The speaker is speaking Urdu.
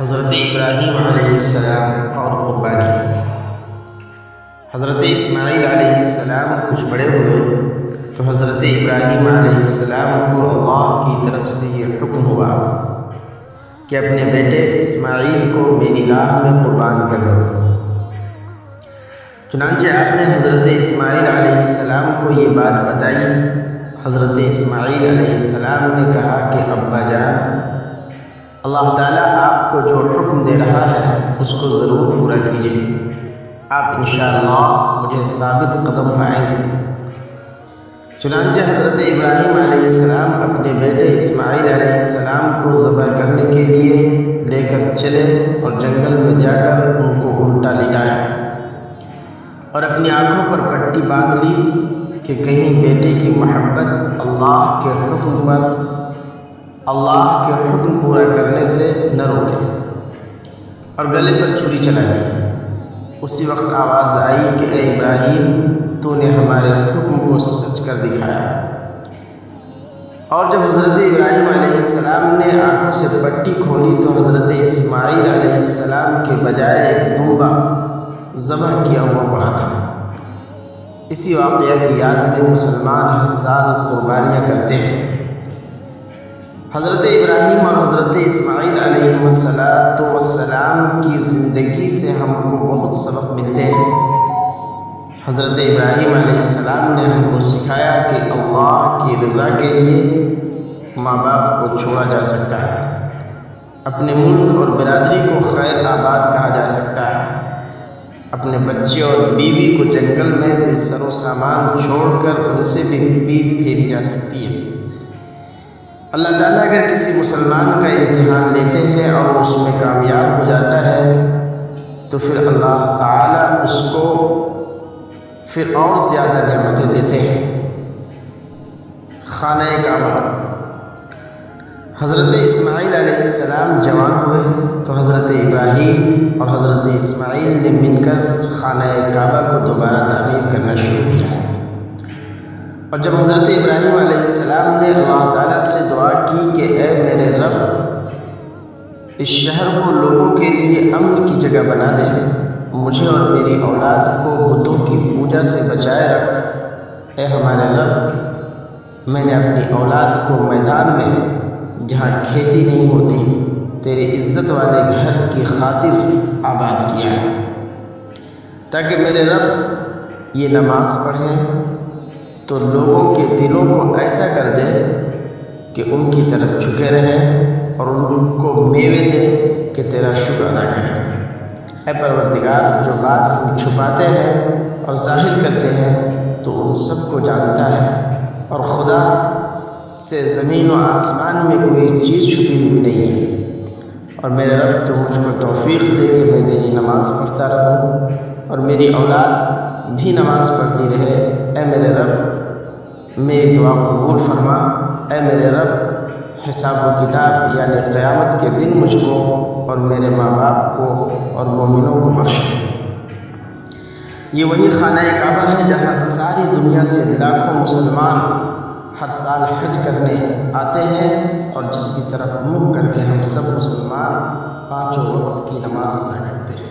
حضرت ابراہیم علیہ السلام اور قربانی۔ حضرت اسماعیل علیہ السلام کچھ بڑے ہوئے تو حضرت ابراہیم علیہ السلام کو اللہ کی طرف سے یہ حکم ہوا کہ اپنے بیٹے اسماعیل کو میری راہ میں قربان کر دو۔ چنانچہ آپ نے حضرت اسماعیل علیہ السلام کو یہ بات بتائی۔ حضرت اسماعیل علیہ السلام نے کہا کہ ابا جان، اللہ تعالیٰ آپ کو جو حکم دے رہا ہے اس کو ضرور پورا کیجیے، آپ انشاءاللہ مجھے ثابت قدم پائیں گے۔ چنانچہ حضرت ابراہیم علیہ السلام اپنے بیٹے اسماعیل علیہ السلام کو ذبح کرنے کے لیے لے کر چلے اور جنگل میں جا کر ان کو الٹا لٹایا اور اپنی آنکھوں پر پٹی باندھ لی کہ کہیں بیٹے کی محبت اللہ کے حکم پر، اللہ کے حکم پورا کرنے سے نہ روکے، اور گلے پر چھری چلا دی۔ اسی وقت آواز آئی کہ اے ابراہیم، تو نے ہمارے حکم کو سچ کر دکھایا۔ اور جب حضرت ابراہیم علیہ السلام نے آنکھوں سے پٹی کھولی تو حضرت اسماعیل علیہ السلام کے بجائے ایک دمبا ذبح کیا ہوا پڑا تھا۔ اسی واقعہ کی یاد میں مسلمان ہر سال قربانیاں کرتے ہیں۔ حضرت ابراہیم اور حضرت اسماعیل علیہ السلام کی زندگی سے ہم کو بہت سبق ملتے ہیں۔ حضرت ابراہیم علیہ السلام نے ہم کو سکھایا کہ اللہ کی رضا کے لیے ماں باپ کو چھوڑا جا سکتا ہے، اپنے ملک اور برادری کو خیر آباد کہا جا سکتا ہے، اپنے بچے اور بیوی کو جنگل میں بے سر و سامان چھوڑ کر ان سے بھی پیٹ پھیری جا سکتی ہے۔ اللہ تعالیٰ اگر کسی مسلمان کا امتحان لیتے ہیں اور اس میں کامیاب ہو جاتا ہے تو پھر اللہ تعالیٰ اس کو پھر اور زیادہ نعمتیں دیتے ہیں۔ خانہ کعبہ۔ حضرت اسماعیل علیہ السلام جوان ہوئے تو حضرت ابراہیم اور حضرت اسماعیل نے مل کر خانہ کعبہ کو دوبارہ تعمیر کرنا شروع کیا۔ اور جب حضرت ابراہیم علیہ السلام نے اللہ تعالیٰ سے دعا کی کہ اے میرے رب، اس شہر کو لوگوں کے لیے امن کی جگہ بنا دے، مجھے اور میری اولاد کو بتوں کی پوجا سے بچائے رکھ، اے ہمارے رب، میں نے اپنی اولاد کو میدان میں جہاں کھیتی نہیں ہوتی تیری عزت والے گھر کی خاطر آباد کیا ہے، تاکہ میرے رب یہ نماز پڑھیں تو لوگوں کے دلوں کو ایسا کر دے کہ ان کی طرف جھکے رہیں اور ان کو میوے دے کہ تیرا شکر ادا کریں۔ اے پروردگار، جو بات ہم چھپاتے ہیں اور ظاہر کرتے ہیں تو ان سب کو جانتا ہے، اور خدا سے زمین و آسمان میں کوئی چیز چھپی ہوئی نہیں ہے۔ اور میرے رب، تو مجھ کو توفیق دے کہ میں تیری نماز پڑھتا رہوں اور میری اولاد بھی نماز پڑھتی رہے۔ اے میرے رب، میری دعا قبول فرما۔ اے میرے رب، حساب و کتاب یعنی قیامت کے دن مجھ کو اور میرے ماں باپ کو اور مومنوں کو بخش۔ یہ وہی خانہ کعبہ ہے جہاں ساری دنیا سے لاکھوں مسلمان ہر سال حج کرنے آتے ہیں، اور جس کی طرف منہ کر کے ہم سب مسلمان 5 وقت کی نماز ادا کرتے ہیں۔